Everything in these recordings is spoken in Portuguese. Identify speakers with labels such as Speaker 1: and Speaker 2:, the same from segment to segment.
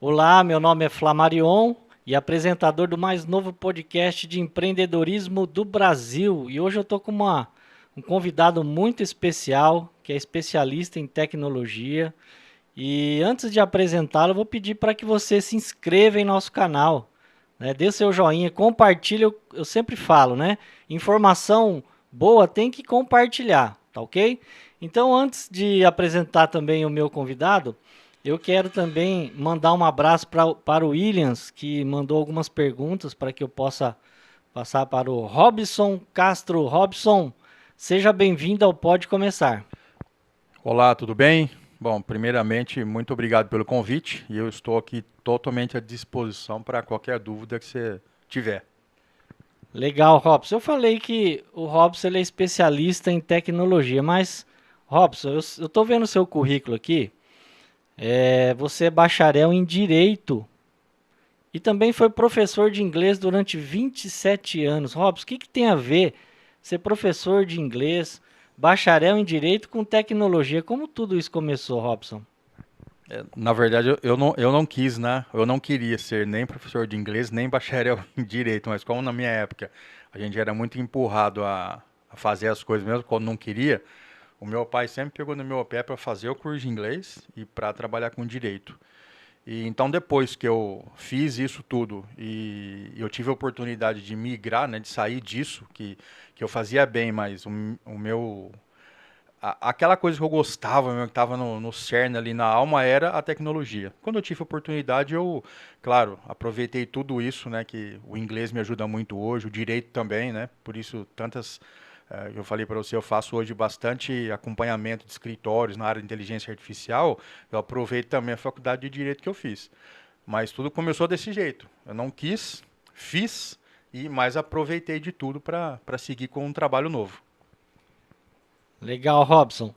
Speaker 1: Olá, meu nome é Flamarion e apresentador do mais novo podcast de empreendedorismo do Brasil. E hoje eu estou com um convidado muito especial, que é especialista em tecnologia. E antes de apresentá-lo, eu vou pedir para que você se inscreva em nosso canal, né? Dê seu joinha, compartilhe, eu sempre falo, né? Informação boa tem que compartilhar, tá ok? Então, antes de apresentar também o meu convidado, eu quero também mandar um abraço para o Williams, que mandou algumas perguntas para que eu possa passar para o Robson Castro. Robson, seja bem-vindo ao Pode Começar.
Speaker 2: Olá, tudo bem? Bom, primeiramente, muito obrigado pelo convite e eu estou aqui totalmente à disposição para qualquer dúvida que você tiver.
Speaker 1: Legal, Robson. Eu falei que o Robson ele é especialista em tecnologia, mas, Robson, eu estou vendo o seu currículo aqui. Você é bacharel em Direito e também foi professor de inglês durante 27 anos. Robson, o que, que tem a ver ser professor de inglês, bacharel em Direito com tecnologia? Como tudo isso começou, Robson?
Speaker 2: Na verdade, eu não quis, né? Eu não queria ser nem professor de inglês, nem bacharel em direito, mas como na minha época a gente era muito empurrado a fazer as coisas mesmo quando não queria, o meu pai sempre pegou no meu pé para fazer o curso de inglês e para trabalhar com direito. E então depois que eu fiz isso tudo e eu tive a oportunidade de migrar, né, de sair disso que eu fazia bem, mas o meu aquela coisa que eu gostava, que estava no cerne ali na alma era a tecnologia. Quando eu tive a oportunidade, eu, claro, aproveitei tudo isso, né, que o inglês me ajuda muito hoje, o direito também, né? Por isso tantas eu falei para você, eu faço hoje bastante acompanhamento de escritórios na área de inteligência artificial. Eu aproveito também a faculdade de direito que eu fiz. Mas tudo começou desse jeito. Eu não quis, fiz e mais aproveitei de tudo para seguir com um trabalho novo.
Speaker 1: Legal, Robson.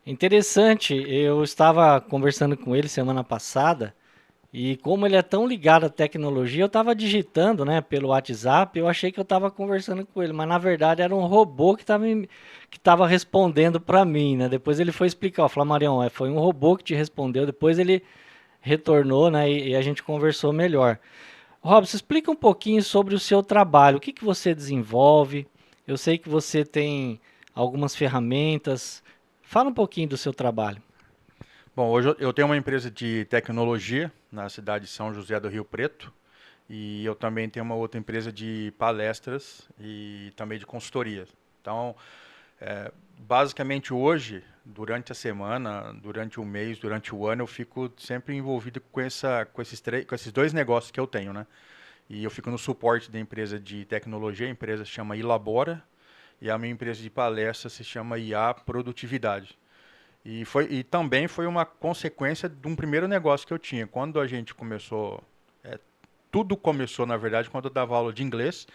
Speaker 1: Interessante, eu estava conversando com ele semana passada. E como ele é tão ligado à tecnologia, eu estava digitando, né, pelo WhatsApp, eu achei que eu estava conversando com ele, mas na verdade era um robô que estava respondendo para mim, né? Depois ele foi explicar, ó, Flamarion, foi um robô que te respondeu, depois ele retornou, né, e a gente conversou melhor. Robson, explica um pouquinho sobre o seu trabalho, o que que você desenvolve? Eu sei que você tem algumas ferramentas. Fala um pouquinho do seu trabalho.
Speaker 2: Bom, hoje eu tenho uma empresa de tecnologia na cidade de São José do Rio Preto e eu também tenho uma outra empresa de palestras e também de consultoria. Então, basicamente hoje, durante a semana, durante o mês, durante o ano, eu fico sempre envolvido com esses dois negócios que eu tenho, né? E eu fico no suporte da empresa de tecnologia, a empresa se chama Ilabora, e a minha empresa de palestra se chama IA Produtividade. E também foi uma consequência de um primeiro negócio que eu tinha. Quando a gente começou, tudo começou, na verdade, quando eu dava aula de inglês,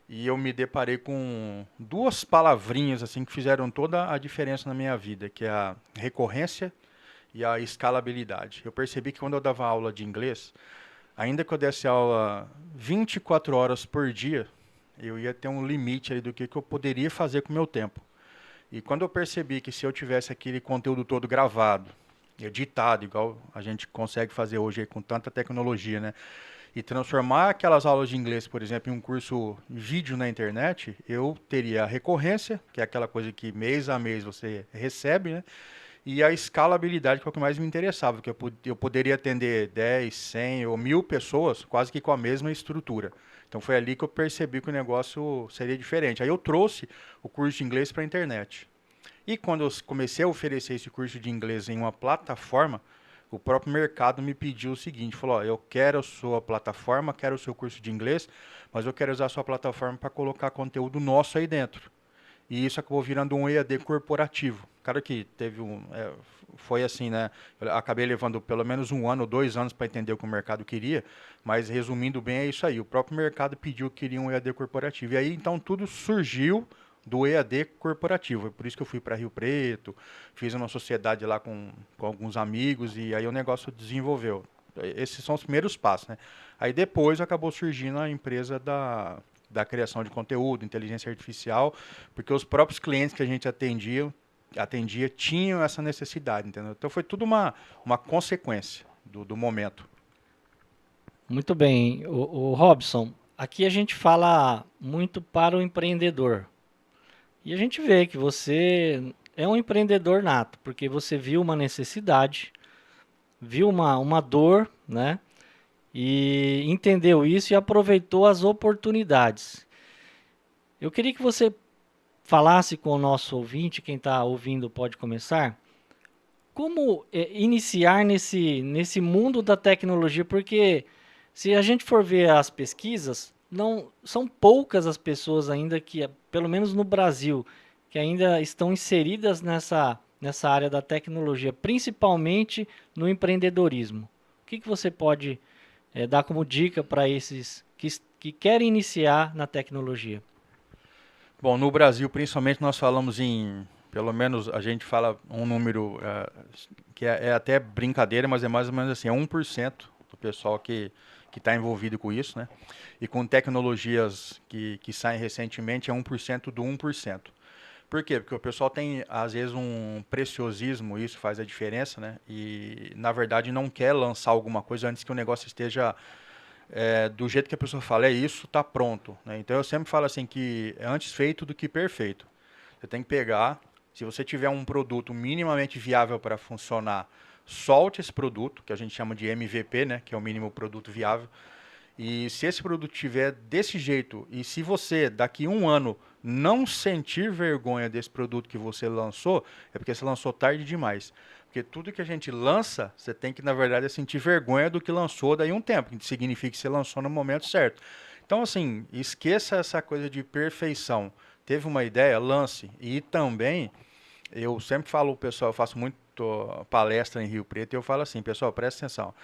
Speaker 2: e eu me deparei com duas palavrinhas assim que fizeram toda a diferença na minha vida, que é a recorrência e a escalabilidade. Eu percebi que quando eu dava aula de inglês, ainda que eu desse aula 24 horas por dia, eu ia ter um limite ali do que eu poderia fazer com o meu tempo. E quando eu percebi que se eu tivesse aquele conteúdo todo gravado, editado, igual a gente consegue fazer hoje aí com tanta tecnologia, né? E transformar aquelas aulas de inglês, por exemplo, em um curso vídeo na internet, eu teria a recorrência, que é aquela coisa que mês a mês você recebe, né? E a escalabilidade, que é o que mais me interessava, que eu poderia atender 10, 100 ou 1000 pessoas quase que com a mesma estrutura. Então foi ali que eu percebi que o negócio seria diferente. Aí eu trouxe o curso de inglês para a internet. E quando eu comecei a oferecer esse curso de inglês em uma plataforma, o próprio mercado me pediu o seguinte, falou, ó, eu quero a sua plataforma, quero o seu curso de inglês, mas eu quero usar a sua plataforma para colocar conteúdo nosso aí dentro. E isso acabou virando um EAD corporativo. Cara que teve foi assim, né? Eu acabei levando pelo menos um ano, 2 anos para entender o que o mercado queria, mas resumindo bem é isso aí. O próprio mercado pediu que queria um EAD corporativo. E aí então tudo surgiu do EAD corporativo. É por isso que eu fui para Rio Preto, fiz uma sociedade lá com alguns amigos e aí o negócio desenvolveu. Esses são os primeiros passos, né? Aí depois acabou surgindo a empresa da criação de conteúdo, inteligência artificial, porque os próprios clientes que a gente atendia tinham essa necessidade, entendeu? Então foi tudo uma consequência do momento.
Speaker 1: Muito bem, o Robson. Aqui a gente fala muito para o empreendedor. E a gente vê que você é um empreendedor nato, porque você viu uma necessidade, viu uma dor, né? E entendeu isso e aproveitou as oportunidades. Eu queria que você falasse com o nosso ouvinte, quem está ouvindo pode começar, como iniciar nesse mundo da tecnologia, porque se a gente for ver as pesquisas, não são poucas as pessoas ainda que, pelo menos no Brasil, que ainda estão inseridas nessa área da tecnologia, principalmente no empreendedorismo. O que você pode dar como dica para esses que querem iniciar na tecnologia?
Speaker 2: Bom, no Brasil, principalmente, nós falamos em, pelo menos a gente fala um número que é até brincadeira, mas é mais ou menos assim, é 1% do pessoal que está envolvido com isso, né? E com tecnologias que saem recentemente, é 1% do 1%. Por quê? Porque o pessoal tem, às vezes, um preciosismo, isso faz a diferença, né? E, na verdade, não quer lançar alguma coisa antes que o negócio esteja do jeito que a pessoa fala, é isso, tá pronto, né? Então eu sempre falo assim que é antes feito do que perfeito. Você tem que pegar, se você tiver um produto minimamente viável para funcionar, solte esse produto, que a gente chama de MVP, né, que é o mínimo produto viável. E se esse produto tiver desse jeito, e se você daqui um ano não sentir vergonha desse produto que você lançou, é porque você lançou tarde demais. Porque tudo que a gente lança, você tem que, na verdade, sentir vergonha do que lançou daí um tempo, que significa que você lançou no momento certo. Então, assim, esqueça essa coisa de perfeição. Teve uma ideia, lance. E também, eu sempre falo, pessoal, eu faço muito palestra em Rio Preto e eu falo assim, pessoal, presta atenção.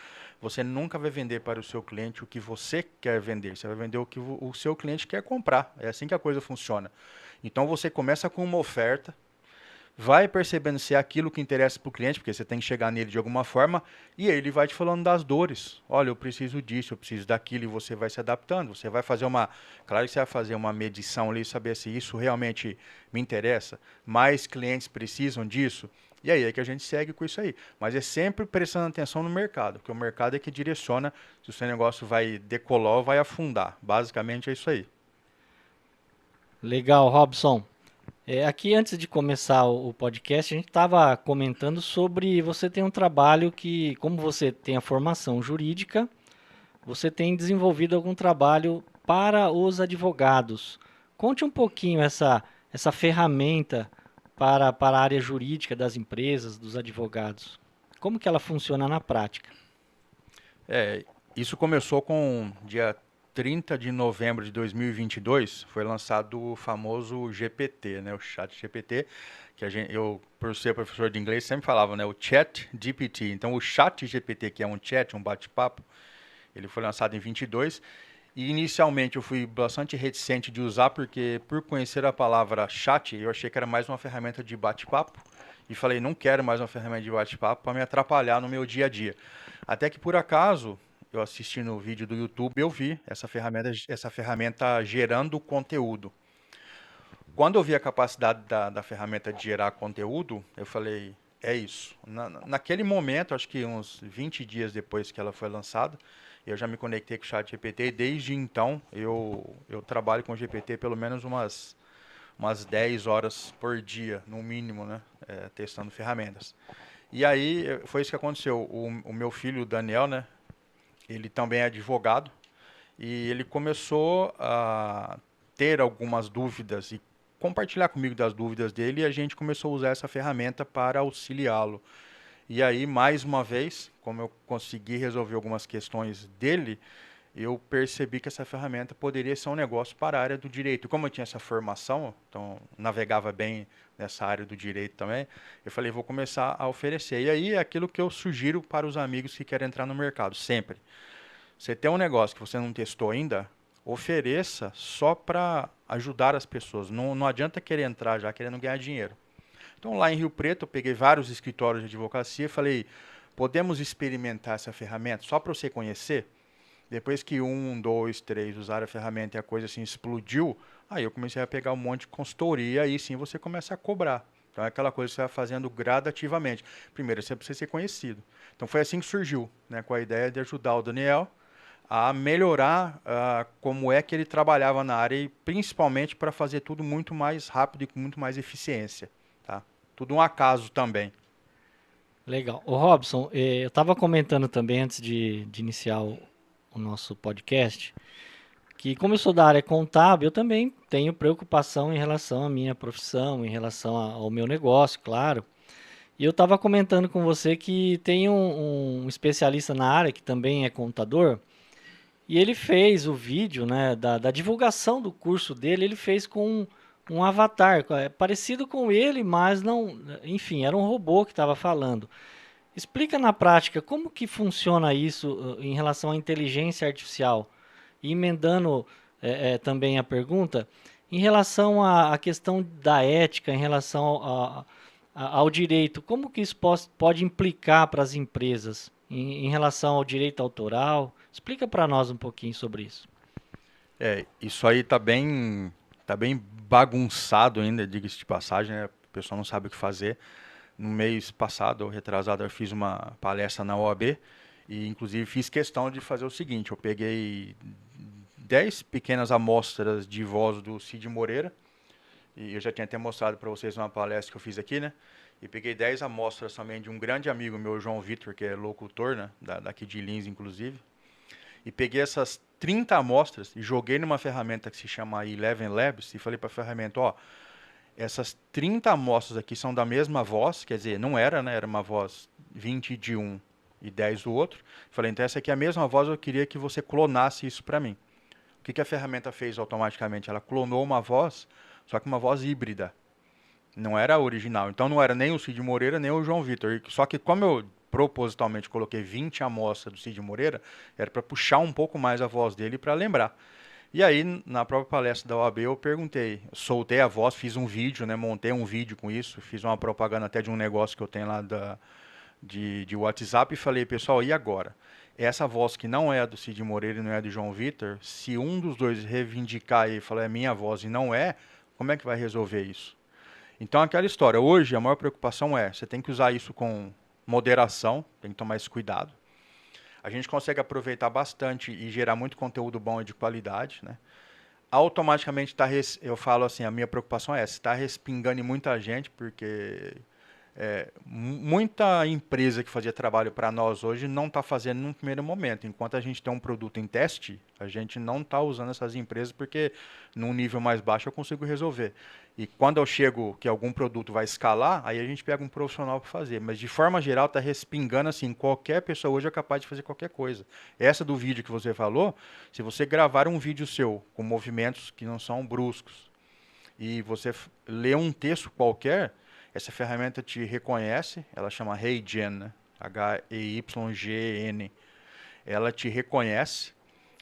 Speaker 2: Você nunca vai vender para o seu cliente o que você quer vender. Você vai vender o que o seu cliente quer comprar. É assim que a coisa funciona. Então você começa com uma oferta, vai percebendo se é aquilo que interessa para o cliente, porque você tem que chegar nele de alguma forma, e ele vai te falando das dores. Olha, eu preciso disso, eu preciso daquilo, e você vai se adaptando. Você vai fazer uma. Claro que você vai fazer uma medição ali, saber se isso realmente me interessa. Mais clientes precisam disso. E aí é que a gente segue com isso aí. Mas é sempre prestando atenção no mercado, porque o mercado é que direciona se o seu negócio vai decolar ou vai afundar. Basicamente é isso aí.
Speaker 1: Legal, Robson. Aqui, antes de começar o podcast, a gente estava comentando sobre você tem um trabalho que, como você tem a formação jurídica, você tem desenvolvido algum trabalho para os advogados. Conte um pouquinho essa ferramenta para a área jurídica das empresas, dos advogados. Como que ela funciona na prática?
Speaker 2: É, isso começou com dia 30 de novembro de 2022, foi lançado o famoso GPT, né, o Chat GPT, que eu, por ser professor de inglês, sempre falava, né, o Chat GPT. Então, o Chat GPT, que é um chat, um bate-papo, ele foi lançado em 22 e inicialmente eu fui bastante reticente de usar porque por conhecer a palavra chat, eu achei que era mais uma ferramenta de bate-papo e falei, não quero mais uma ferramenta de bate-papo para me atrapalhar no meu dia a dia. Até que por acaso, eu assistindo o vídeo do YouTube, eu vi essa ferramenta gerando conteúdo. Quando eu vi a capacidade da ferramenta de gerar conteúdo, eu falei, é isso. Naquele momento, acho que uns 20 dias depois que ela foi lançada, eu já me conectei com o chat GPT e desde então eu trabalho com o GPT pelo menos umas 10 horas por dia, no mínimo, né? Testando ferramentas. E aí foi isso que aconteceu. O meu filho, o Daniel, né? Ele também é advogado e ele começou a ter algumas dúvidas e compartilhar comigo das dúvidas dele e a gente começou a usar essa ferramenta para auxiliá-lo. E aí, mais uma vez, como eu consegui resolver algumas questões dele, eu percebi que essa ferramenta poderia ser um negócio para a área do direito. Como eu tinha essa formação, então navegava bem nessa área do direito também, eu falei, vou começar a oferecer. E aí é aquilo que eu sugiro para os amigos que querem entrar no mercado, sempre. Você tem um negócio que você não testou ainda, ofereça só para ajudar as pessoas. Não, não adianta querer entrar já querendo ganhar dinheiro. Então, lá em Rio Preto, eu peguei vários escritórios de advocacia e falei: podemos experimentar essa ferramenta só para você conhecer? Depois que um, dois, três usaram a ferramenta e a coisa assim explodiu, aí eu comecei a pegar um monte de consultoria e aí sim você começa a cobrar. Então é aquela coisa que você vai fazendo gradativamente. Primeiro você precisa ser conhecido. Então foi assim que surgiu, né, com a ideia de ajudar o Daniel a melhorar como é que ele trabalhava na área e principalmente para fazer tudo muito mais rápido e com muito mais eficiência, tá? Tudo um acaso também.
Speaker 1: Legal. O Robson, eu estava comentando também antes de iniciar o nosso podcast, que como eu sou da área contábil, eu também tenho preocupação em relação à minha profissão, em relação ao meu negócio, claro. E eu estava comentando com você que tem um especialista na área que também é contador, e ele fez o vídeo, né, da divulgação do curso dele, ele fez com um avatar, parecido com ele, mas não, enfim, era um robô que estava falando. Explica na prática como que funciona isso em relação à inteligência artificial. E emendando também a pergunta, em relação à questão da ética, em relação ao direito, como que isso pode implicar para as empresas em relação ao direito autoral? Explica para nós um pouquinho sobre isso.
Speaker 2: Isso aí tá bem bagunçado ainda, diga-se de passagem, né? O pessoal não sabe o que fazer. No mês passado, ou retrasado, eu fiz uma palestra na OAB e, inclusive, fiz questão de fazer o seguinte: eu peguei 10 pequenas amostras de voz do Cid Moreira, e eu já tinha até mostrado para vocês uma palestra que eu fiz aqui, né? E peguei 10 amostras também de um grande amigo meu, João Vitor, que é locutor, né? Daqui de Lins, inclusive. E peguei essas 30 amostras e joguei numa ferramenta que se chama Eleven Labs e falei para a ferramenta, ó, essas 30 amostras aqui são da mesma voz, quer dizer, não era, né? Era uma voz 20 de um e 10 do outro. Falei, então essa aqui é a mesma voz, eu queria que você clonasse isso para mim. O que a ferramenta fez automaticamente? Ela clonou uma voz, só que uma voz híbrida. Não era a original. Então não era nem o Cid Moreira, nem o João Vitor. Só que como eu propositalmente coloquei 20 amostras do Cid Moreira, era para puxar um pouco mais a voz dele para lembrar. E aí, na própria palestra da OAB, eu perguntei, soltei a voz, fiz um vídeo, né, montei um vídeo com isso, fiz uma propaganda até de um negócio que eu tenho lá de WhatsApp e falei, pessoal, e agora? Essa voz que não é a do Cid Moreira e não é a do João Vitor, se um dos dois reivindicar e falar é minha voz e não é, como é que vai resolver isso? Então, aquela história, hoje a maior preocupação é, você tem que usar isso com moderação, tem que tomar esse cuidado. A gente consegue aproveitar bastante e gerar muito conteúdo bom e de qualidade, né? Automaticamente eu falo assim, a minha preocupação é essa, está respingando em muita gente, porque muita empresa que fazia trabalho para nós hoje não está fazendo num primeiro momento. Enquanto a gente tem um produto em teste, a gente não está usando essas empresas porque num nível mais baixo eu consigo resolver. E quando eu chego que algum produto vai escalar, aí a gente pega um profissional para fazer. Mas de forma geral está respingando assim, qualquer pessoa hoje é capaz de fazer qualquer coisa. Essa do vídeo que você falou, se você gravar um vídeo seu com movimentos que não são bruscos e você ler um texto qualquer, essa ferramenta te reconhece, ela chama HeyGen, né? H-E-Y-G-N. Ela te reconhece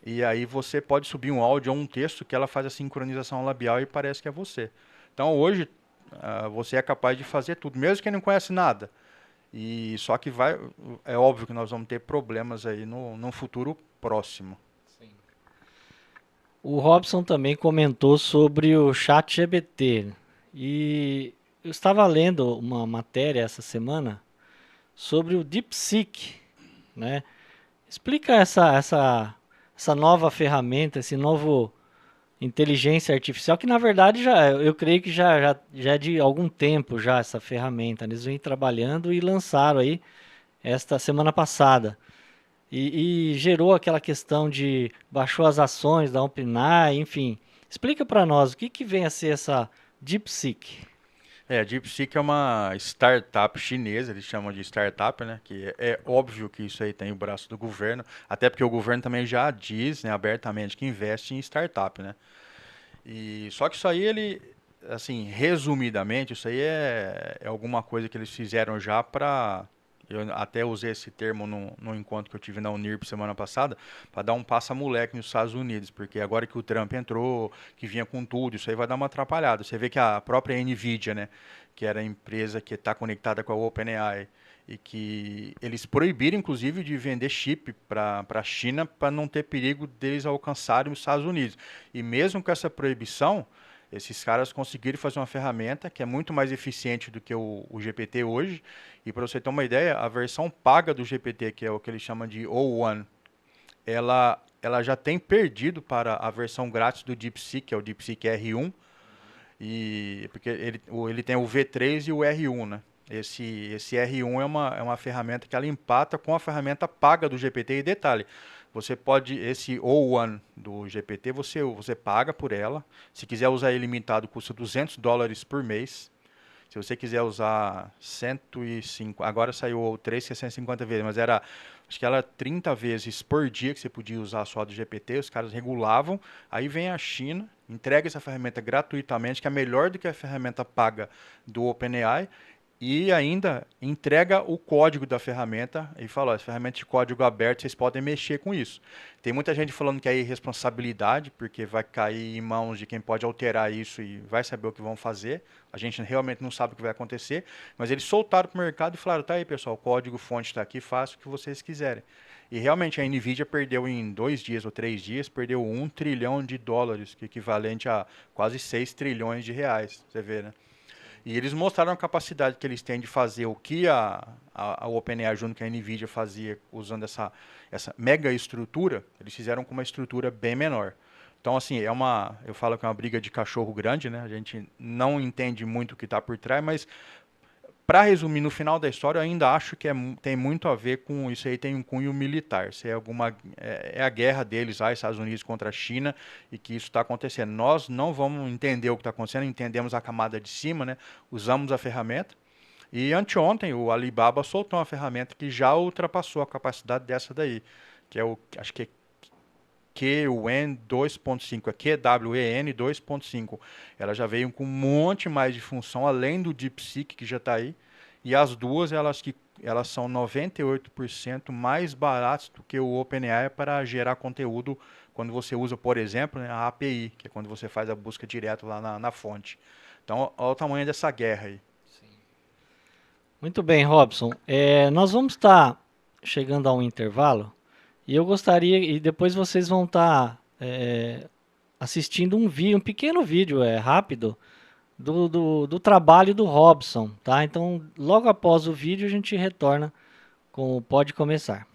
Speaker 2: e aí você pode subir um áudio ou um texto que ela faz a sincronização labial e parece que é você. Então hoje você é capaz de fazer tudo, mesmo quem não conhece nada. E só que é óbvio que nós vamos ter problemas aí no futuro próximo.
Speaker 1: Sim. O Robson também comentou sobre o ChatGPT e eu estava lendo uma matéria essa semana sobre o DeepSeek, né? Explica essa nova ferramenta, esse novo inteligência artificial, que na verdade eu creio que já é de algum tempo já essa ferramenta, né? Eles vêm trabalhando e lançaram aí esta semana passada. E gerou aquela questão de baixou as ações da OpenAI, enfim. Explica para nós o que vem a ser essa DeepSeek.
Speaker 2: A DeepSeek é uma startup chinesa, eles chamam de startup, né? Que é óbvio que isso aí tem o braço do governo, até porque o governo também já diz, né, abertamente que investe em startup, né? E só que isso aí assim, resumidamente, isso aí é alguma coisa que eles fizeram já para eu até usei esse termo no encontro que eu tive na Unirp semana passada, para dar um passa-moleque nos Estados Unidos, porque agora que o Trump entrou, que vinha com tudo, isso aí vai dar uma atrapalhada. Você vê que a própria Nvidia, né, que era a empresa que está conectada com a OpenAI, e que eles proibiram, inclusive, de vender chip para a China para não ter perigo deles alcançarem os Estados Unidos. E mesmo com essa proibição, esses caras conseguiram fazer uma ferramenta que é muito mais eficiente do que o GPT hoje. E para você ter uma ideia, a versão paga do GPT, que é o que eles chamam de O1, ela ela já tem perdido para a versão grátis do DeepSeek, que é o DeepSeek R1, porque ele tem o V3 e o R1, né? Esse R1 é uma ferramenta que ela empata com a ferramenta paga do GPT. E detalhe, você pode, esse O1 do GPT, você paga por ela. Se quiser usar ilimitado, custa $200 por mês. Se você quiser usar 105, agora saiu o 3 que é 150 vezes, mas acho que era 30 vezes por dia que você podia usar só do GPT, os caras regulavam, aí vem a China, entrega essa ferramenta gratuitamente, que é melhor do que a ferramenta paga do OpenAI, e ainda entrega o código da ferramenta e fala, essa ferramenta de código aberto, vocês podem mexer com isso. Tem muita gente falando que é irresponsabilidade, porque vai cair em mãos de quem pode alterar isso e vai saber o que vão fazer. A gente realmente não sabe o que vai acontecer, mas eles soltaram para o mercado e falaram, tá aí pessoal, o código fonte está aqui, faça o que vocês quiserem. E realmente a Nvidia perdeu em 2 dias ou 3 dias, perdeu $1 trilhão, que é equivalente a quase 6 trilhões de reais, você vê, né? E eles mostraram a capacidade que eles têm de fazer o que a OpenAI junto com a NVIDIA fazia usando essa mega estrutura, eles fizeram com uma estrutura bem menor. Então, assim, eu falo que é uma briga de cachorro grande, né? A gente não entende muito o que está por trás, mas para resumir, no final da história, eu ainda acho que tem muito a ver com isso aí, tem um cunho militar. Se é é a guerra deles lá, Estados Unidos contra a China, e que isso está acontecendo. Nós não vamos entender o que está acontecendo, entendemos a camada de cima, né? Usamos a ferramenta. E anteontem o Alibaba soltou uma ferramenta que já ultrapassou a capacidade dessa daí, que acho que é QWEN 2.5, é QWEN 2.5. Ela já veio com um monte mais de função, além do DeepSeek que já está aí. E as duas, elas são 98% mais baratas do que o OpenAI para gerar conteúdo quando você usa, por exemplo, né, a API, que é quando você faz a busca direto lá na fonte. Então, olha o tamanho dessa guerra aí.
Speaker 1: Muito bem, Robson. Nós vamos estar chegando a um intervalo e eu gostaria, e depois vocês vão estar assistindo um pequeno vídeo, rápido, do trabalho do Robson, tá? Então, logo após o vídeo, a gente retorna com o Pode Começar.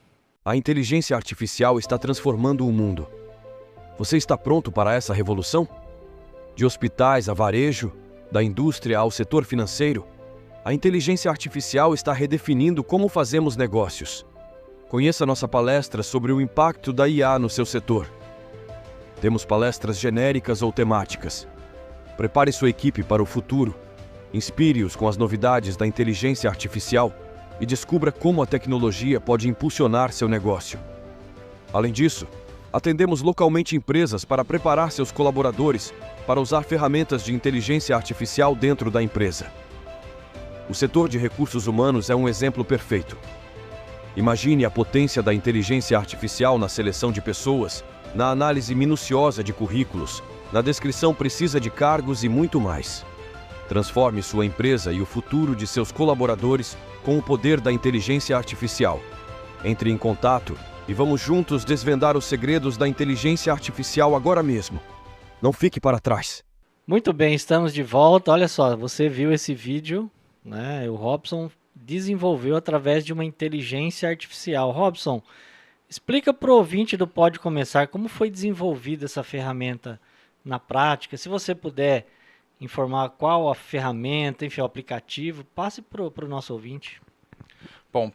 Speaker 3: A inteligência artificial está transformando o mundo. Você está pronto para essa revolução? De hospitais a varejo, da indústria ao setor financeiro, a inteligência artificial está redefinindo como fazemos negócios. Conheça nossa palestra sobre o impacto da IA no seu setor. Temos palestras genéricas ou temáticas. Prepare sua equipe para o futuro. Inspire-os com as novidades da inteligência artificial e descubra como a tecnologia pode impulsionar seu negócio. Além disso, atendemos localmente empresas para preparar seus colaboradores para usar ferramentas de inteligência artificial dentro da empresa. O setor de recursos humanos é um exemplo perfeito. Imagine a potência da inteligência artificial na seleção de pessoas, na análise minuciosa de currículos, na descrição precisa de cargos e muito mais. Transforme sua empresa e o futuro de seus colaboradores com o poder da inteligência artificial. Entre em contato e vamos juntos desvendar os segredos da inteligência artificial agora mesmo. Não fique para trás.
Speaker 1: Muito bem, estamos de volta. Olha só, você viu esse vídeo, né? O Robson desenvolveu através de uma inteligência artificial. Robson, explica para o ouvinte do Pode Começar como foi desenvolvida essa ferramenta na prática. Se você puder informar qual a ferramenta, enfim, o aplicativo, passe para o nosso ouvinte.
Speaker 2: Bom,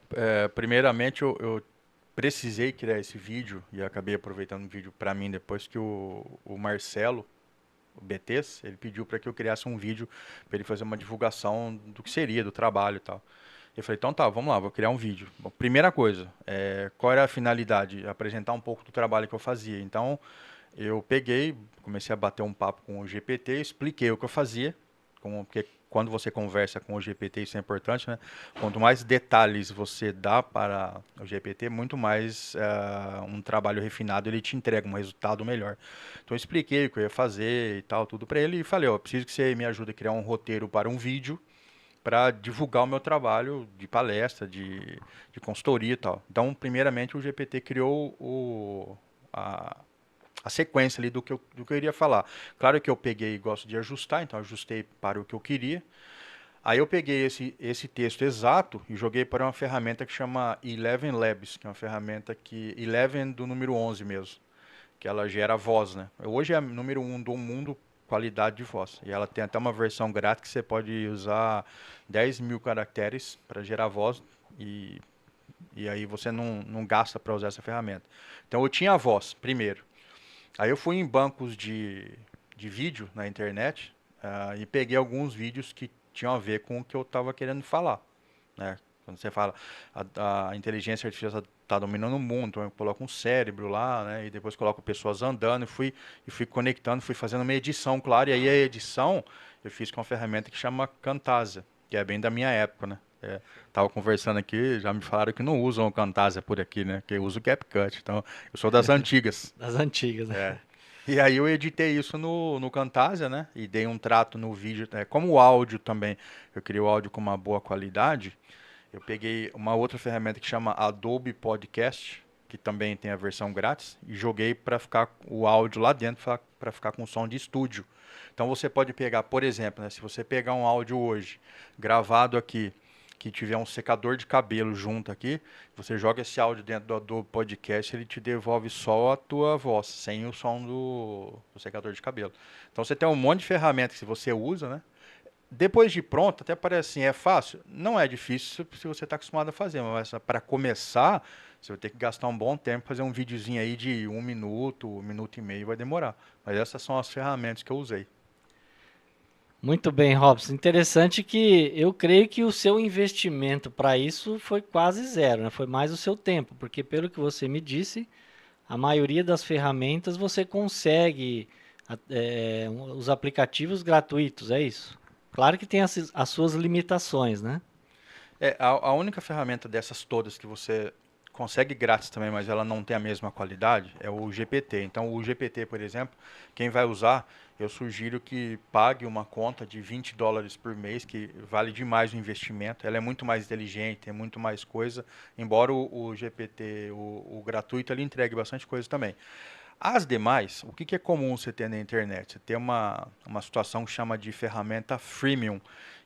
Speaker 2: primeiramente eu precisei criar esse vídeo e acabei aproveitando o vídeo para mim depois que o Marcelo, o BTs, ele pediu para que eu criasse um vídeo para ele fazer uma divulgação do que seria, do trabalho e tal. Eu falei, então tá, vamos lá, vou criar um vídeo. Bom, primeira coisa, qual era a finalidade? Apresentar um pouco do trabalho que eu fazia. Então, eu peguei, comecei a bater um papo com o GPT, expliquei o que eu fazia, porque quando você conversa com o GPT, isso é importante, né? Quanto mais detalhes você dá para o GPT, muito mais um trabalho refinado ele te entrega, um resultado melhor. Então eu expliquei o que eu ia fazer e tal, tudo para ele, e falei, ó, preciso que você me ajude a criar um roteiro para um vídeo para divulgar o meu trabalho de palestra, de consultoria e tal. Então, primeiramente, o GPT criou a sequência ali do que eu iria falar. Claro que eu peguei e gosto de ajustar, então ajustei para o que eu queria. Aí eu peguei esse texto exato e joguei para uma ferramenta que chama Eleven Labs, que é uma ferramenta Eleven do número 11 mesmo. que ela gera voz, né? Hoje é a número 1 do mundo qualidade de voz. E ela tem até uma versão grátis que você pode usar 10.000 caracteres para gerar voz e aí você não gasta para usar essa ferramenta. Então eu tinha a voz primeiro. Aí eu fui em bancos de vídeo na internet e peguei alguns vídeos que tinham a ver com o que eu estava querendo falar, né? Quando você fala a inteligência artificial está dominando o mundo, então eu coloco um cérebro lá, né? E depois coloco pessoas andando e fui conectando, fui fazendo uma edição, claro. E aí a edição eu fiz com uma ferramenta que chama Camtasia, que é bem da minha época, né? Tava conversando aqui, já me falaram que não usam o Camtasia por aqui, né? Que eu uso o CapCut. Então, eu sou das antigas.
Speaker 1: Das antigas, né?
Speaker 2: É. E aí eu editei isso no Camtasia, né? E dei um trato no vídeo. Como o áudio também, eu queria o áudio com uma boa qualidade, eu peguei uma outra ferramenta que chama Adobe Podcast, que também tem a versão grátis, e joguei para ficar o áudio lá dentro, para ficar com som de estúdio. Então você pode pegar, por exemplo, né? Se você pegar um áudio hoje, gravado aqui, que tiver um secador de cabelo junto aqui, você joga esse áudio dentro do Adobe Podcast, ele te devolve só a tua voz, sem o som do secador de cabelo. Então você tem um monte de ferramentas que você usa, né? Depois de pronto, até parece assim, é fácil? Não é difícil se você está acostumado a fazer, mas para começar, você vai ter que gastar um bom tempo, fazer um videozinho aí de 1 minuto, 1 minuto e meio, vai demorar. Mas essas são as ferramentas que eu usei.
Speaker 1: Muito bem, Robson. Interessante que eu creio que o seu investimento para isso foi quase zero, né? Foi mais o seu tempo, porque pelo que você me disse, a maioria das ferramentas você consegue os aplicativos gratuitos, é isso? Claro que tem as suas limitações, né?
Speaker 2: A única ferramenta dessas todas que você consegue grátis também, mas ela não tem a mesma qualidade, é o GPT. Então, o GPT, por exemplo, quem vai usar, eu sugiro que pague uma conta de $20 por mês, que vale demais o investimento. Ela é muito mais inteligente, tem muito mais coisa, embora o GPT, o gratuito, ele entregue bastante coisa também. As demais, o que é comum você ter na internet? Você tem uma situação que chama de ferramenta freemium,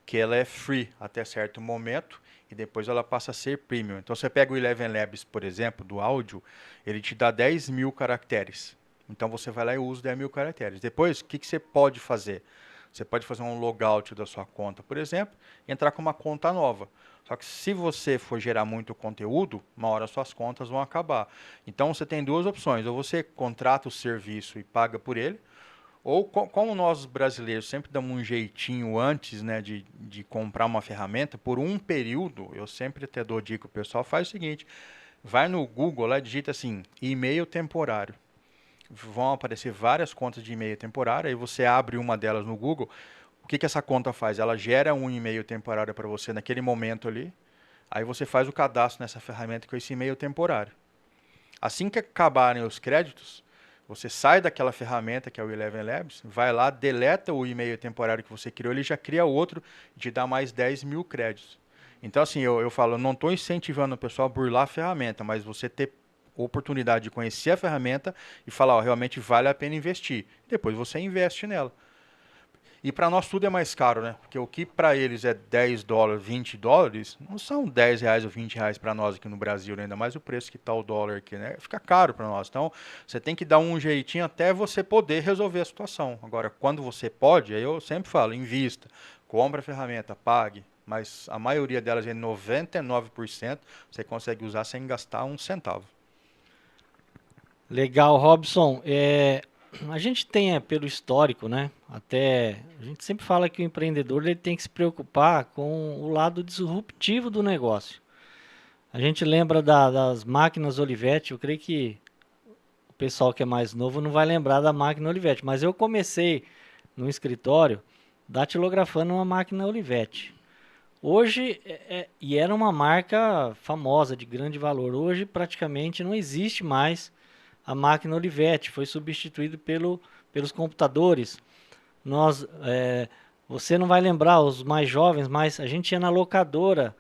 Speaker 2: que ela é free até certo momento e depois ela passa a ser premium. Então você pega o Eleven Labs, por exemplo, do áudio, ele te dá 10.000 caracteres. Então você vai lá e usa 10.000 caracteres. Depois, o que você pode fazer? Você pode fazer um logout da sua conta, por exemplo, e entrar com uma conta nova. Só que se você for gerar muito conteúdo, uma hora suas contas vão acabar. Então você tem duas opções. Ou você contrata o serviço e paga por ele, ou como nós brasileiros sempre damos um jeitinho antes, né, de comprar uma ferramenta, por um período, eu sempre até dou dica, o pessoal faz o seguinte, vai no Google lá, digita assim, e-mail temporário. Vão aparecer várias contas de e-mail temporário, aí você abre uma delas no Google. O que essa conta faz? Ela gera um e-mail temporário para você naquele momento ali, aí você faz o cadastro nessa ferramenta com esse e-mail temporário. Assim que acabarem os créditos, você sai daquela ferramenta que é o Eleven Labs, vai lá, deleta o e-mail temporário que você criou, ele já cria outro e te dá mais 10.000 créditos. Então assim, eu falo, eu não estou incentivando o pessoal a burlar a ferramenta, mas você ter oportunidade de conhecer a ferramenta e falar, ó, realmente vale a pena investir. Depois você investe nela. E para nós tudo é mais caro, né? Porque o que para eles é $10, $20, não são R$10 ou R$20 para nós aqui no Brasil, né? Ainda mais o preço que está o dólar aqui, né? Fica caro para nós. Então, você tem que dar um jeitinho até você poder resolver a situação. Agora, quando você pode, aí eu sempre falo, invista, compra a ferramenta, pague. Mas a maioria delas, 99%, você consegue usar sem gastar um centavo.
Speaker 1: Legal, Robson. A gente tem, pelo histórico, né? Até a gente sempre fala que o empreendedor ele tem que se preocupar com o lado disruptivo do negócio. A gente lembra das máquinas Olivetti. Eu creio que o pessoal que é mais novo não vai lembrar da máquina Olivetti, mas eu comecei no escritório datilografando uma máquina Olivetti. Hoje, e era uma marca famosa, de grande valor. Hoje praticamente não existe mais a máquina Olivetti, foi substituído pelos computadores. Você não vai lembrar, os mais jovens, mas a gente ia na locadora,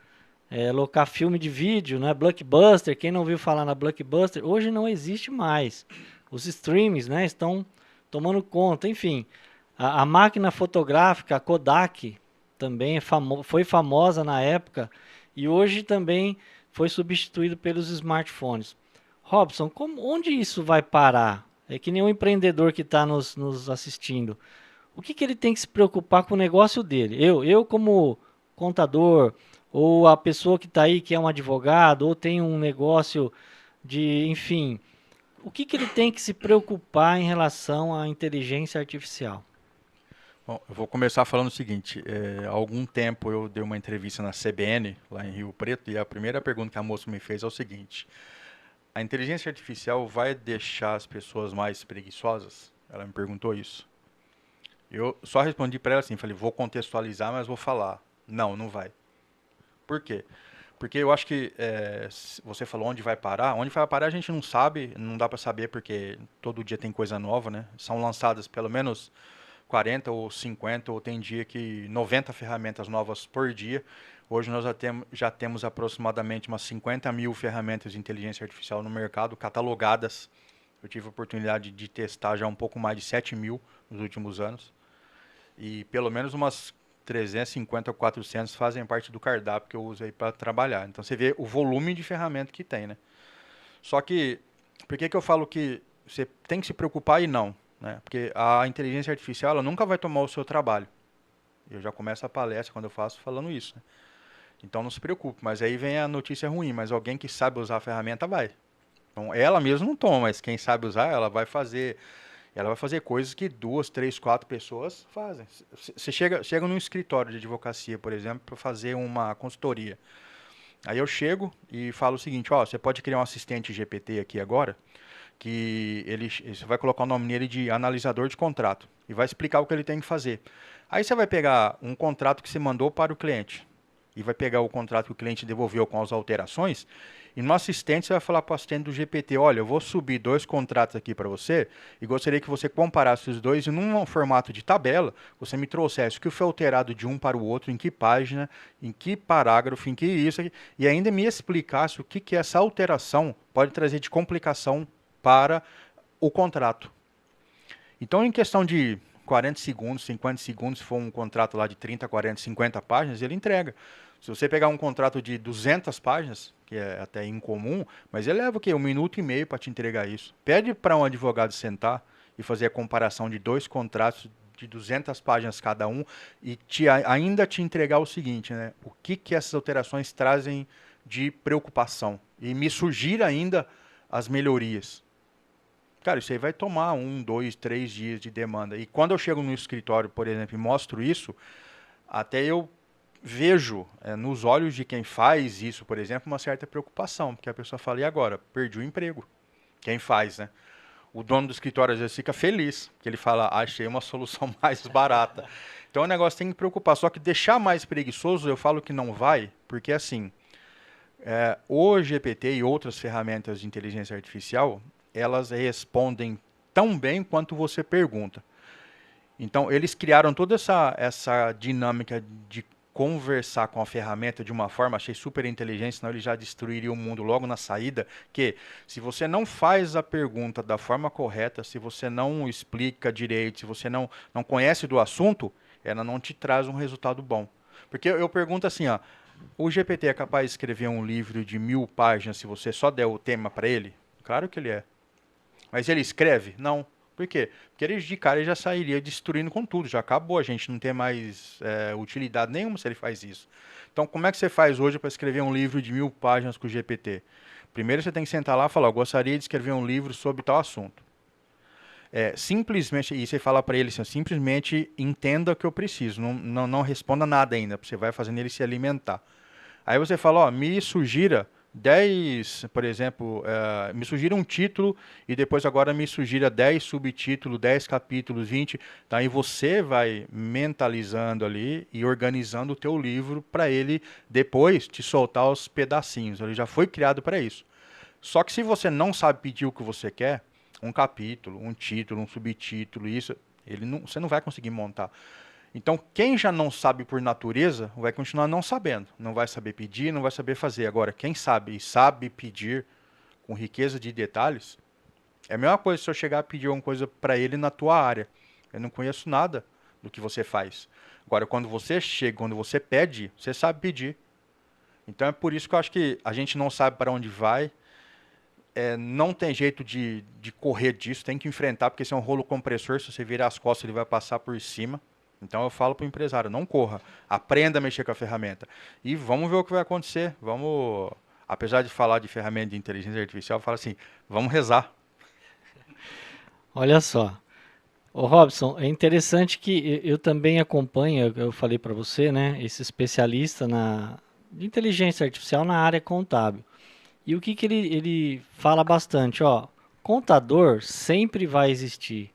Speaker 1: locar filme de vídeo, né? Blockbuster, quem não ouviu falar na Blockbuster, hoje não existe mais. Os streams, né, estão tomando conta, enfim. A máquina fotográfica, a Kodak, também foi famosa na época e hoje também foi substituído pelos smartphones. Robson, onde isso vai parar? é que nenhum empreendedor que está nos assistindo, o que ele tem que se preocupar com o negócio dele? Eu como contador, ou a pessoa que está aí que é um advogado, ou tem um negócio de, enfim, o que ele tem que se preocupar em relação à inteligência artificial?
Speaker 2: Bom, eu vou começar falando o seguinte, há algum tempo eu dei uma entrevista na CBN, lá em Rio Preto, e a primeira pergunta que a moça me fez é o seguinte: a inteligência artificial vai deixar as pessoas mais preguiçosas? Ela me perguntou isso. Eu só respondi para ela assim, falei, vou contextualizar, mas vou falar. Não, não vai. Por quê? Porque eu acho que você falou onde vai parar a gente não sabe, não dá para saber porque todo dia tem coisa nova, né? São lançadas pelo menos 40 ou 50, ou tem dia que 90 ferramentas novas por dia. Hoje nós já temos aproximadamente umas 50 mil ferramentas de inteligência artificial no mercado, catalogadas. Eu tive a oportunidade de testar já um pouco mais de 7 mil nos últimos anos. E pelo menos umas 350 ou 400 fazem parte do cardápio que eu uso aí para trabalhar. Então você vê o volume de ferramenta que tem, né? Só que, por que eu falo que você tem que se preocupar e não? Né? Porque a inteligência artificial ela nunca vai tomar o seu trabalho. Eu já começo a palestra quando eu faço falando isso. Né? Então não se preocupe, mas aí vem a notícia ruim, mas alguém que sabe usar a ferramenta vai. Então ela mesma não toma, mas quem sabe usar, ela vai fazer coisas que 2, 3, 4 pessoas fazem. Você chega num escritório de advocacia, por exemplo, para fazer uma consultoria. Aí eu chego e falo o seguinte, ó, você pode criar um assistente GPT aqui agora, que você vai colocar o nome nele de analisador de contrato e vai explicar o que ele tem que fazer. Aí você vai pegar um contrato que você mandou para o cliente e vai pegar o contrato que o cliente devolveu com as alterações e no assistente você vai falar para o assistente do GPT, olha, eu vou subir 2 contratos aqui para você e gostaria que você comparasse os dois e num formato de tabela, você me trouxesse o que foi alterado de um para o outro, em que página, em que parágrafo, em que isso, e ainda me explicasse o que essa alteração pode trazer de complicação para o contrato. Então, em questão de 40 segundos, 50 segundos, se for um contrato lá de 30, 40, 50 páginas, ele entrega. Se você pegar um contrato de 200 páginas, que é até incomum, mas ele leva o quê? 1 minuto e meio para te entregar isso. Pede para um advogado sentar e fazer a comparação de 2 contratos de 200 páginas cada um e ainda te entregar o seguinte, né? O que essas alterações trazem de preocupação. E me sugira ainda as melhorias. Cara, isso aí vai tomar 1, 2, 3 dias de demanda. E quando eu chego no escritório, por exemplo, e mostro isso, até eu vejo nos olhos de quem faz isso, por exemplo, uma certa preocupação. Porque a pessoa fala, e agora? Perdi o emprego. Quem faz, né? O dono do escritório às vezes fica feliz, porque ele fala, achei uma solução mais barata. Então o negócio tem que preocupar. Só que deixar mais preguiçoso, eu falo que não vai, porque assim, o GPT e outras ferramentas de inteligência artificial, elas respondem tão bem quanto você pergunta. Então, eles criaram toda essa dinâmica de conversar com a ferramenta de uma forma, achei super inteligente, senão ele já destruiria o mundo logo na saída, que se você não faz a pergunta da forma correta, se você não explica direito, se você não conhece do assunto, ela não te traz um resultado bom. Porque eu pergunto assim, ó, o GPT é capaz de escrever um livro de 1000 páginas se você só der o tema para ele? Claro que ele é. Mas ele escreve? Não. Por quê? Porque ele de cara ele já sairia destruindo com tudo, já acabou, a gente não tem mais utilidade nenhuma se ele faz isso. Então, como é que você faz hoje para escrever um livro de 1000 páginas com o GPT? Primeiro você tem que sentar lá e falar, eu gostaria de escrever um livro sobre tal assunto. Simplesmente, e você fala para ele assim, simplesmente entenda o que eu preciso, não responda nada ainda, você vai fazendo ele se alimentar. Aí você fala, ó, me sugira 10, por exemplo, me sugira um título e depois agora me sugira 10 subtítulos, 10 capítulos, 20. Tá? E você vai mentalizando ali e organizando o teu livro para ele depois te soltar os pedacinhos. Ele já foi criado para isso. Só que se você não sabe pedir o que você quer, um capítulo, um título, um subtítulo, isso, você não vai conseguir montar. Então, quem já não sabe por natureza, vai continuar não sabendo. Não vai saber pedir, não vai saber fazer. Agora, quem sabe e sabe pedir com riqueza de detalhes, é a mesma coisa se eu chegar a pedir alguma coisa para ele na tua área. Eu não conheço nada do que você faz. Agora, quando você chega, quando você pede, você sabe pedir. Então, é por isso que eu acho que a gente não sabe para onde vai. não tem jeito de correr disso, tem que enfrentar, porque esse é um rolo compressor, se você virar as costas ele vai passar por cima. Então eu falo para o empresário, não corra, aprenda a mexer com a ferramenta. E vamos ver o que vai acontecer. Vamos, apesar de falar de ferramenta de inteligência artificial, eu falo assim, vamos rezar.
Speaker 1: Olha só. Ô Robson, é interessante que eu também acompanho, eu falei para você, né, esse especialista de inteligência artificial na área contábil. E o que ele fala bastante, ó, contador sempre vai existir.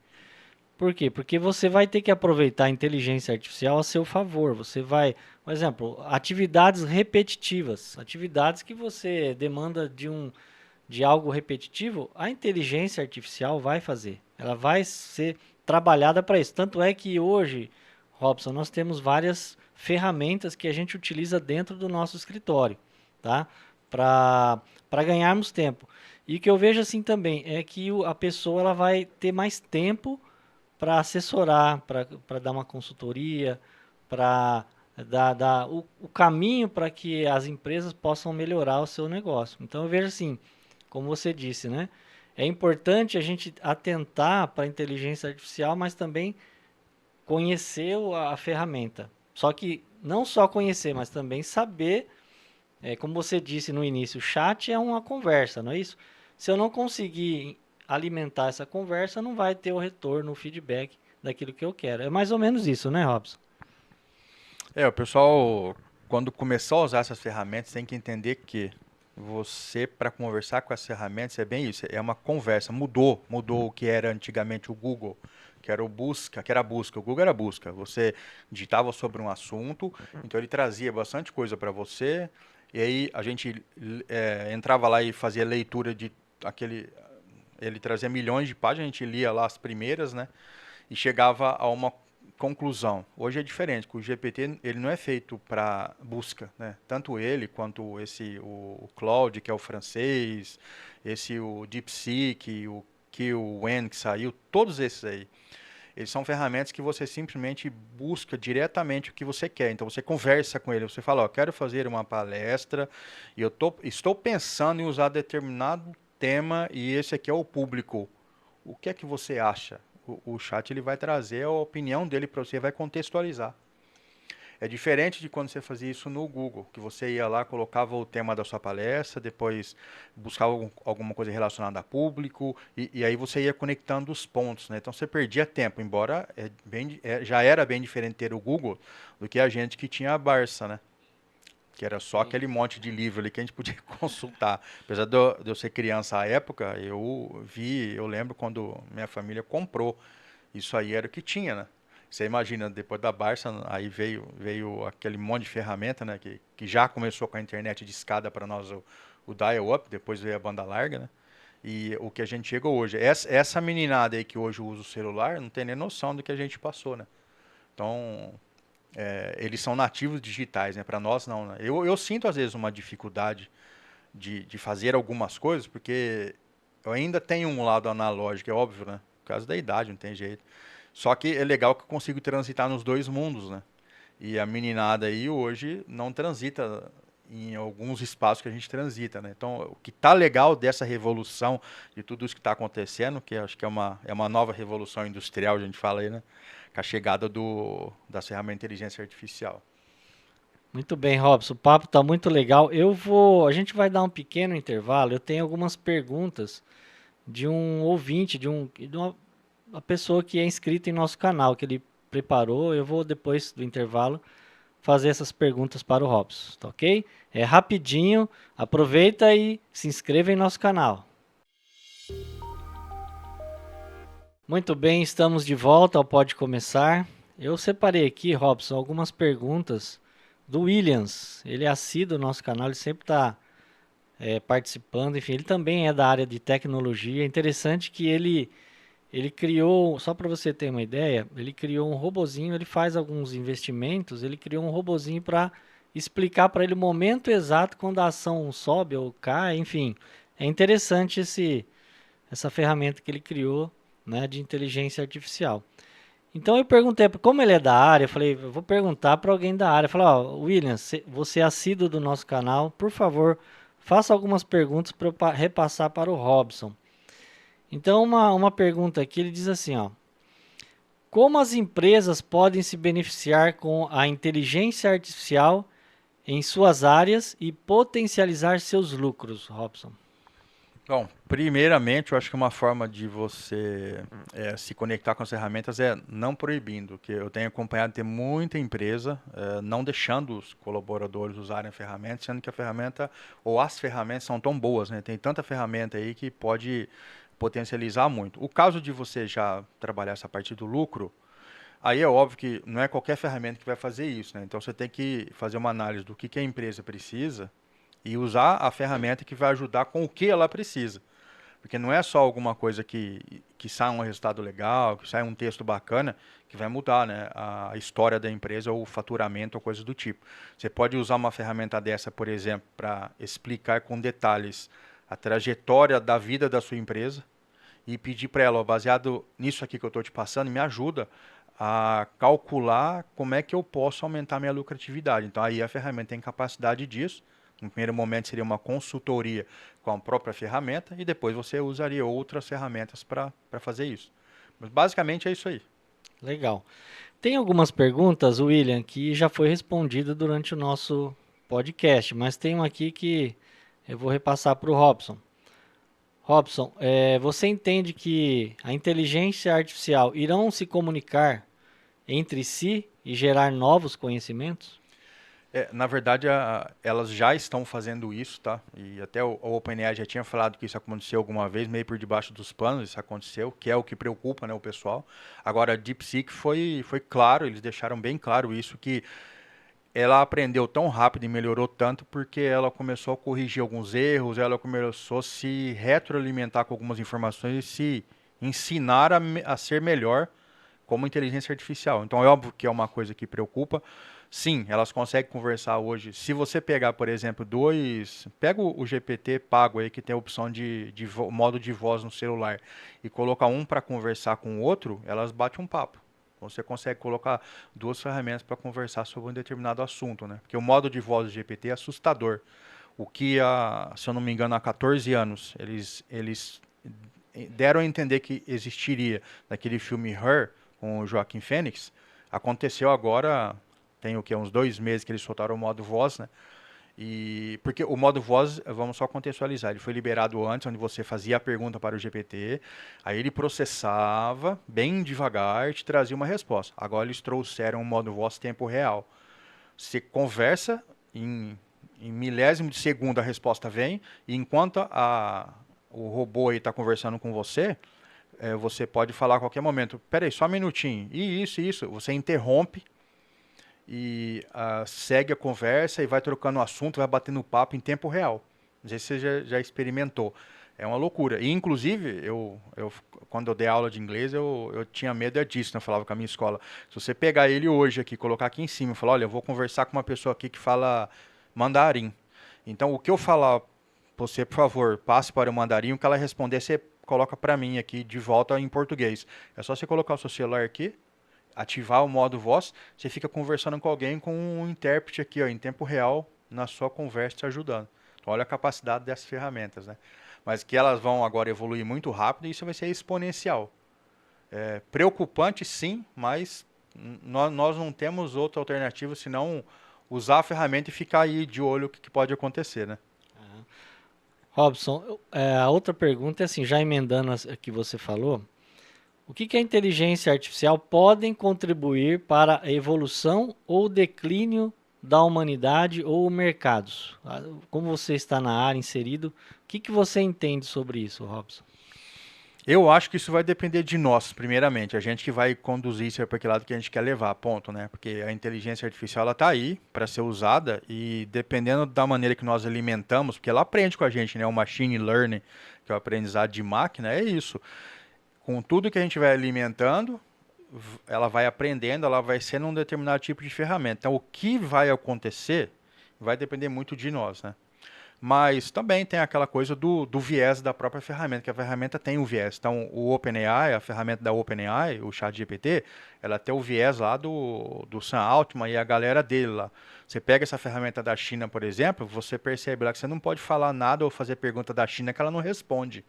Speaker 1: Por quê? Porque você vai ter que aproveitar a inteligência artificial a seu favor. Você vai, por exemplo, atividades repetitivas, atividades que você demanda de algo repetitivo, a inteligência artificial vai fazer. Ela vai ser trabalhada para isso. Tanto é que hoje, Robson, nós temos várias ferramentas que a gente utiliza dentro do nosso escritório, tá? Para ganharmos tempo. E o que eu vejo assim também é que a pessoa ela vai ter mais tempo para assessorar, para dar uma consultoria, para dar o caminho para que as empresas possam melhorar o seu negócio. Então eu vejo assim, como você disse, né? É importante a gente atentar para a inteligência artificial, mas também conhecer a ferramenta. Só que não só conhecer, mas também saber, como você disse no início, o chat é uma conversa, não é isso? Se eu não conseguir alimentar essa conversa, não vai ter o retorno, o feedback daquilo que eu quero. É mais ou menos isso, né, Robson?
Speaker 2: O pessoal, quando começar a usar essas ferramentas, tem que entender que você, para conversar com as ferramentas, é bem isso, é uma conversa. Mudou o que era antigamente o Google, que era a busca. O Google era a busca. Você digitava sobre um assunto, então ele trazia bastante coisa para você, e aí a gente entrava lá e fazia leitura de aquele. Ele trazia milhões de páginas, a gente lia lá as primeiras, né? E chegava a uma conclusão. Hoje é diferente, porque o GPT ele não é feito para busca, né? Tanto ele quanto o Claude, que é o francês, o DeepSeek, o Qwen que saiu, todos esses aí. Eles são ferramentas que você simplesmente busca diretamente o que você quer. Então você conversa com ele, você fala, ó, quero fazer uma palestra e estou pensando em usar determinado tema e esse aqui é o público. O que é que você acha? O chat ele vai trazer a opinião dele para você, vai contextualizar. É diferente de quando você fazia isso no Google, que você ia lá, colocava o tema da sua palestra, depois buscava alguma coisa relacionada a público, e aí você ia conectando os pontos, né? Então você perdia tempo, embora já era bem diferente ter o Google do que a gente que tinha a Barça, né? Que era só aquele monte de livro ali que a gente podia consultar. Apesar de eu ser criança à época, eu lembro quando minha família comprou. Isso aí era o que tinha, né? Você imagina, depois da Barça, aí veio aquele monte de ferramenta, né? Que já começou com a internet de escada para nós, o dial-up, depois veio a banda larga, né? E o que a gente chegou hoje. Essa meninada aí que hoje usa o celular, não tem nem noção do que a gente passou, né? Então, eles são nativos digitais, né? Para nós, não, né? Eu sinto, às vezes, uma dificuldade de fazer algumas coisas, porque eu ainda tenho um lado analógico, é óbvio, né? Por causa da idade, não tem jeito. Só que é legal que eu consigo transitar nos dois mundos, né? E a meninada aí hoje não transita em alguns espaços que a gente transita, né? Então, o que tá legal dessa revolução, de tudo isso que está acontecendo, que acho que é uma nova revolução industrial, a gente fala aí, né? Com a chegada da ferramenta de inteligência artificial.
Speaker 1: Muito bem, Robson. O papo está muito legal. A gente vai dar um pequeno intervalo. Eu tenho algumas perguntas de um ouvinte, de uma pessoa que é inscrita em nosso canal, que ele preparou. Eu vou, depois do intervalo, fazer essas perguntas para o Robson, tá ok? É rapidinho, aproveita e se inscreva em nosso canal. Muito bem, estamos de volta ao Pode Começar. Eu separei aqui, Robson, algumas perguntas do Williams. Ele é assíduo do nosso canal, ele sempre está participando. Enfim, ele também é da área de tecnologia. É interessante que ele criou, só para você ter uma ideia, ele criou um robozinho, ele faz alguns investimentos, ele criou um robozinho para explicar para ele o momento exato quando a ação sobe ou cai, enfim. É interessante essa ferramenta que ele criou, né, de inteligência artificial. Então eu perguntei, como ele é da área, eu falei, eu vou perguntar para alguém da área. Eu falei, William, você é assíduo do nosso canal, por favor, faço algumas perguntas para eu repassar para o Robson. Então, uma pergunta aqui, ele diz assim, ó. Como as empresas podem se beneficiar com a inteligência artificial em suas áreas e potencializar seus lucros, Robson?
Speaker 2: Bom, primeiramente, eu acho que uma forma de você se conectar com as ferramentas é não proibindo, que eu tenho acompanhado ter muita empresa não deixando os colaboradores usarem a ferramenta, sendo que a ferramenta ou as ferramentas são tão boas, né? Tem tanta ferramenta aí que pode potencializar muito. O caso de você já trabalhar essa parte do lucro, aí é óbvio que não é qualquer ferramenta que vai fazer isso, né? Então você tem que fazer uma análise do que a empresa precisa e usar a ferramenta que vai ajudar com o que ela precisa. Porque não é só alguma coisa que sai um resultado legal, que sai um texto bacana, que vai mudar, né, a história da empresa ou o faturamento ou coisas do tipo. Você pode usar uma ferramenta dessa, por exemplo, para explicar com detalhes a trajetória da vida da sua empresa e pedir para ela, ó, baseado nisso aqui que eu estou te passando, me ajuda a calcular como é que eu posso aumentar minha lucratividade. Então aí a ferramenta tem capacidade disso. No primeiro momento seria uma consultoria com a própria ferramenta e depois você usaria outras ferramentas para fazer isso. Mas basicamente é isso aí.
Speaker 1: Legal. Tem algumas perguntas, William, que já foi respondida durante o nosso podcast, mas tem uma aqui que eu vou repassar para o Robson. Robson, você entende que a inteligência artificial irão se comunicar entre si e gerar novos conhecimentos?
Speaker 2: Na verdade, elas já estão fazendo isso, tá? E até o OpenAI já tinha falado que isso aconteceu alguma vez, meio por debaixo dos panos, isso aconteceu, que é o que preocupa, né, o pessoal. Agora, a DeepSeek foi claro, eles deixaram bem claro isso, que ela aprendeu tão rápido e melhorou tanto porque ela começou a corrigir alguns erros, ela começou a se retroalimentar com algumas informações e se ensinar a ser melhor como inteligência artificial. Então é óbvio que é uma coisa que preocupa. Sim, elas conseguem conversar hoje. Se você pegar, por exemplo, pega o GPT pago aí que tem a opção de modo de voz no celular e colocar um para conversar com o outro, elas batem um papo. Você consegue colocar duas ferramentas para conversar sobre um determinado assunto, né? Porque o modo de voz do GPT é assustador. O que, se eu não me engano, há 14 anos, eles deram a entender que existiria naquele filme Her, com o Joaquin Phoenix, aconteceu agora, tem o que, uns 2 meses que eles soltaram o modo voz, né? E porque o modo voz, vamos só contextualizar, ele foi liberado antes, onde você fazia a pergunta para o GPT, aí ele processava bem devagar e te trazia uma resposta. Agora eles trouxeram o modo voz tempo real. Você conversa em milésimo de segundo a resposta vem, e enquanto o robô aí está conversando com você, você pode falar a qualquer momento, peraí, só um minutinho, e isso, você interrompe e segue a conversa e vai trocando o assunto, vai batendo papo em tempo real. Não sei se você já experimentou. É uma loucura. E, inclusive, quando eu dei aula de inglês, eu tinha medo disso, né? Eu falava com a minha escola. Se você pegar ele hoje aqui, colocar aqui em cima e falar, olha, eu vou conversar com uma pessoa aqui que fala mandarim. Então, o que eu falar, você, por favor, passe para o mandarim, o que ela responder, você coloca para mim aqui de volta em português. É só você colocar o seu celular aqui, ativar o modo voz, você fica conversando com alguém com um intérprete aqui, ó, em tempo real, na sua conversa te ajudando. Então, olha a capacidade dessas ferramentas, né? Mas que elas vão agora evoluir muito rápido e isso vai ser exponencial. Preocupante sim, mas nós não temos outra alternativa senão usar a ferramenta e ficar aí de olho o que pode acontecer, né?
Speaker 1: Robson, a outra pergunta é assim, já emendando a que você falou, o que a inteligência artificial podem contribuir para a evolução ou declínio da humanidade ou mercados? Como você está na área inserido, o que você entende sobre isso, Robson?
Speaker 2: Eu acho que isso vai depender de nós, primeiramente. A gente que vai conduzir isso para aquele lado que a gente quer levar, ponto, né? Porque a inteligência artificial, ela está aí para ser usada e dependendo da maneira que nós alimentamos, porque ela aprende com a gente, né? O machine learning, que é o aprendizado de máquina, é isso. Com tudo que a gente vai alimentando, ela vai aprendendo, ela vai sendo um determinado tipo de ferramenta. Então, o que vai acontecer vai depender muito de nós, né? Mas também tem aquela coisa do viés da própria ferramenta, que a ferramenta tem um viés. Então, o OpenAI, a ferramenta da OpenAI, o ChatGPT, ela tem o viés lá do Sam Altman e a galera dele lá. Você pega essa ferramenta da China, por exemplo, você percebe lá que você não pode falar nada ou fazer pergunta da China que ela não responde.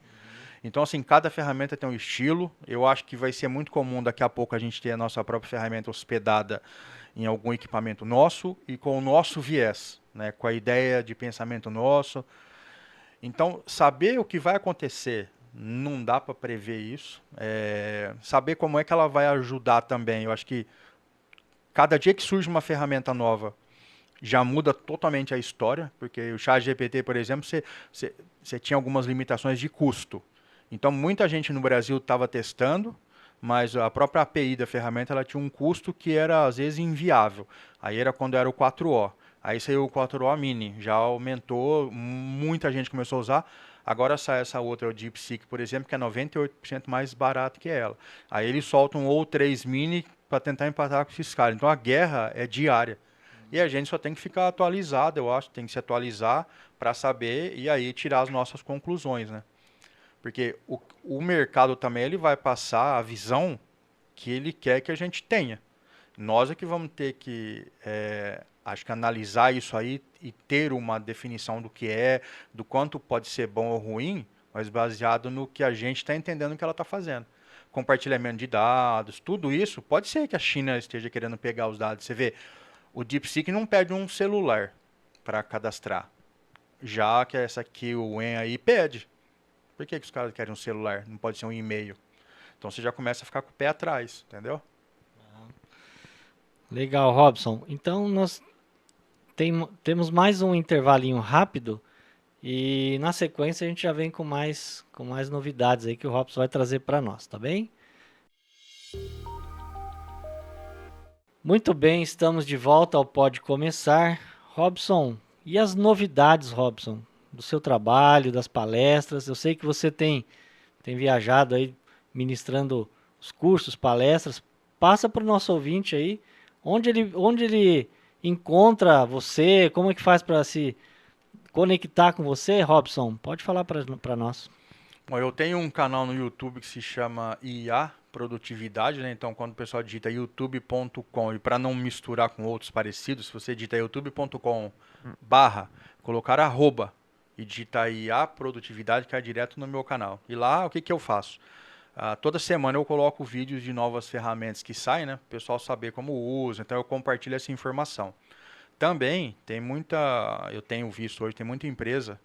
Speaker 2: Então, assim, cada ferramenta tem um estilo. Eu acho que vai ser muito comum daqui a pouco a gente ter a nossa própria ferramenta hospedada em algum equipamento nosso e com o nosso viés, né? Com a ideia de pensamento nosso. Então, saber o que vai acontecer, não dá para prever isso. Saber como é que ela vai ajudar também. Eu acho que cada dia que surge uma ferramenta nova, já muda totalmente a história, porque o ChatGPT, por exemplo, você tinha algumas limitações de custo. Então, muita gente no Brasil estava testando, mas a própria API da ferramenta ela tinha um custo que era, às vezes, inviável. Aí era quando era o 4O. Aí saiu o 4O Mini, já aumentou, muita gente começou a usar. Agora sai essa outra, o DeepSeek, por exemplo, que é 98% mais barato que ela. Aí eles soltam o 3 Mini para tentar empatar com esses caras. Então, a guerra é diária. E a gente só tem que ficar atualizado, eu acho, tem que se atualizar para saber e aí tirar as nossas conclusões, né? Porque o mercado também ele vai passar a visão que ele quer que a gente tenha. Nós é que vamos ter que, acho que analisar isso aí e ter uma definição do que é, do quanto pode ser bom ou ruim, mas baseado no que a gente está entendendo que ela está fazendo. Compartilhamento de dados, tudo isso, pode ser que a China esteja querendo pegar os dados. Você vê, o DeepSeek não pede um celular para cadastrar. Já que essa aqui, o Wen aí, pede. Por que os caras querem um celular? Não pode ser um e-mail. Então você já começa a ficar com o pé atrás, entendeu?
Speaker 1: Legal, Robson. Então nós temos mais um intervalinho rápido e na sequência a gente já vem com mais novidades aí que o Robson vai trazer para nós, tá bem? Muito bem, estamos de volta ao Pode Começar. Robson, e as novidades, Robson, do seu trabalho, das palestras? Eu sei que você tem viajado aí ministrando os cursos, palestras. Passa para o nosso ouvinte aí, onde ele encontra você, como é que faz para se conectar com você, Robson? Pode falar para nós.
Speaker 2: Bom, eu tenho um canal no YouTube que se chama IA Produtividade, né? Então, quando o pessoal digita youtube.com, e para não misturar com outros parecidos, se você digita youtube.com colocar arroba e digitar IA Produtividade, cai direto no meu canal. E lá, o que que eu faço? Toda semana eu coloco vídeos de novas ferramentas que saem, né? Para o pessoal saber como usa, então eu compartilho essa informação. Também eu tenho visto hoje, tem muita empresa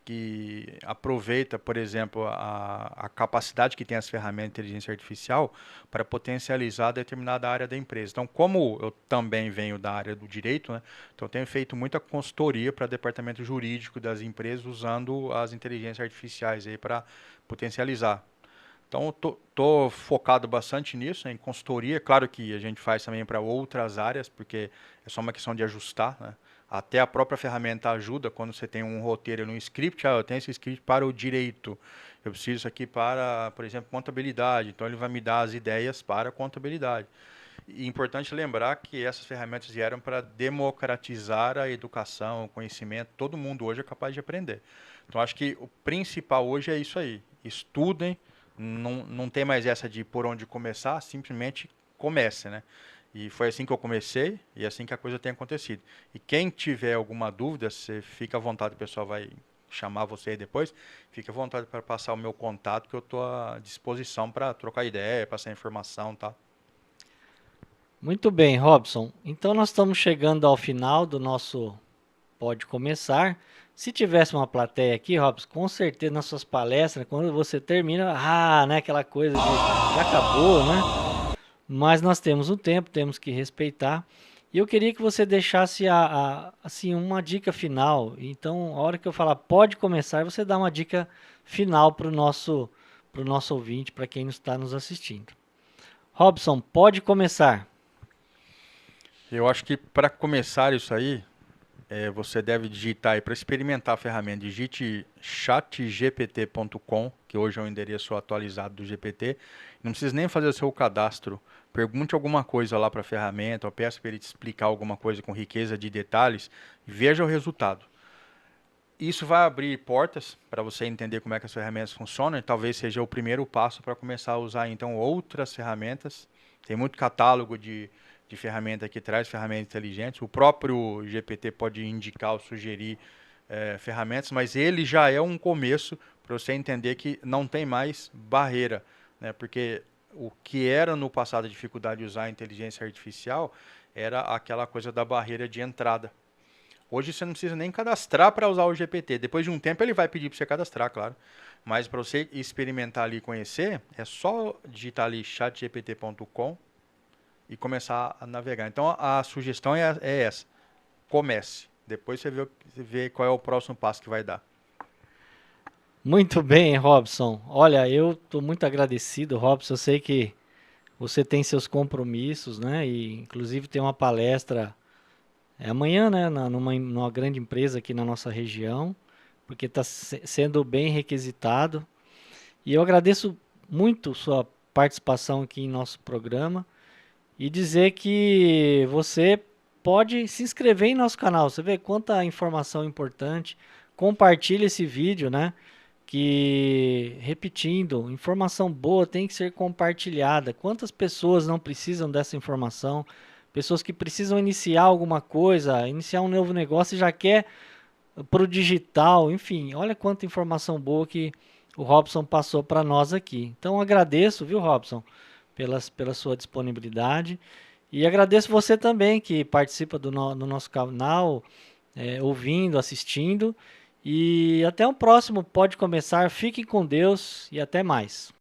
Speaker 2: que aproveita, por exemplo, a capacidade que tem as ferramentas de inteligência artificial para potencializar determinada área da empresa. Então, como eu também venho da área do direito, né, então eu tenho feito muita consultoria para departamento jurídico das empresas usando as inteligências artificiais aí para potencializar. Então, eu tô focado bastante nisso, em consultoria. Claro que a gente faz também para outras áreas, porque é só uma questão de ajustar, né? Até a própria ferramenta ajuda quando você tem um roteiro no script. Eu tenho esse script para o direito. Eu preciso isso aqui para, por exemplo, contabilidade. Então, ele vai me dar as ideias para a contabilidade. E é importante lembrar que essas ferramentas vieram para democratizar a educação, o conhecimento. Todo mundo hoje é capaz de aprender. Então, acho que o principal hoje é isso aí. Estudem. Não tem mais essa de por onde começar, simplesmente comece, né? E foi assim que eu comecei e assim que a coisa tem acontecido. E quem tiver alguma dúvida, você fica à vontade, o pessoal vai chamar você aí depois, fica à vontade para passar o meu contato, que eu estou à disposição para trocar ideia, passar informação, tá?
Speaker 1: Muito bem, Robson. Então nós estamos chegando ao final do nosso Pode Começar. Se tivesse uma plateia aqui, Robson, com certeza nas suas palestras, quando você termina, né, aquela coisa de já acabou, né? Mas nós temos o tempo, temos que respeitar. E eu queria que você deixasse assim, uma dica final. Então, a hora que eu falar pode começar, você dá uma dica final para o nosso ouvinte, para quem está nos assistindo. Robson, pode começar.
Speaker 2: Eu acho que para começar isso aí, você deve digitar aí, para experimentar a ferramenta, digite chatgpt.com, que hoje é o endereço atualizado do GPT. Não precisa nem fazer o seu cadastro. Pergunte alguma coisa lá para a ferramenta, ou peça para ele te explicar alguma coisa com riqueza de detalhes, e veja o resultado. Isso vai abrir portas para você entender como é que as ferramentas funcionam e talvez seja o primeiro passo para começar a usar então outras ferramentas. Tem muito catálogo de ferramenta que traz ferramentas inteligentes. O próprio GPT pode indicar ou sugerir ferramentas, mas ele já é um começo para você entender que não tem mais barreira, né? Porque o que era no passado a dificuldade de usar a inteligência artificial era aquela coisa da barreira de entrada. Hoje você não precisa nem cadastrar para usar o GPT. Depois de um tempo ele vai pedir para você cadastrar, claro. Mas para você experimentar ali e conhecer, é só digitar ali chatgpt.com e começar a navegar. Então a sugestão é essa. Comece. Depois você vê qual é o próximo passo que vai dar.
Speaker 1: Muito bem, Robson. Olha, eu estou muito agradecido, Robson. Eu sei que você tem seus compromissos, né? E inclusive tem uma palestra amanhã, né? Numa grande empresa aqui na nossa região, porque está sendo bem requisitado. E eu agradeço muito sua participação aqui em nosso programa e dizer que você pode se inscrever em nosso canal. Você vê quanta informação importante. Compartilhe esse vídeo, né? Que, repetindo, informação boa tem que ser compartilhada. Quantas pessoas não precisam dessa informação? Pessoas que precisam iniciar alguma coisa, iniciar um novo negócio e já quer para o digital. Enfim, olha quanta informação boa que o Robson passou para nós aqui. Então agradeço, viu, Robson, pela sua disponibilidade. E agradeço você também que participa do nosso canal, ouvindo, assistindo. E até o próximo Pode Começar. Fiquem com Deus e até mais.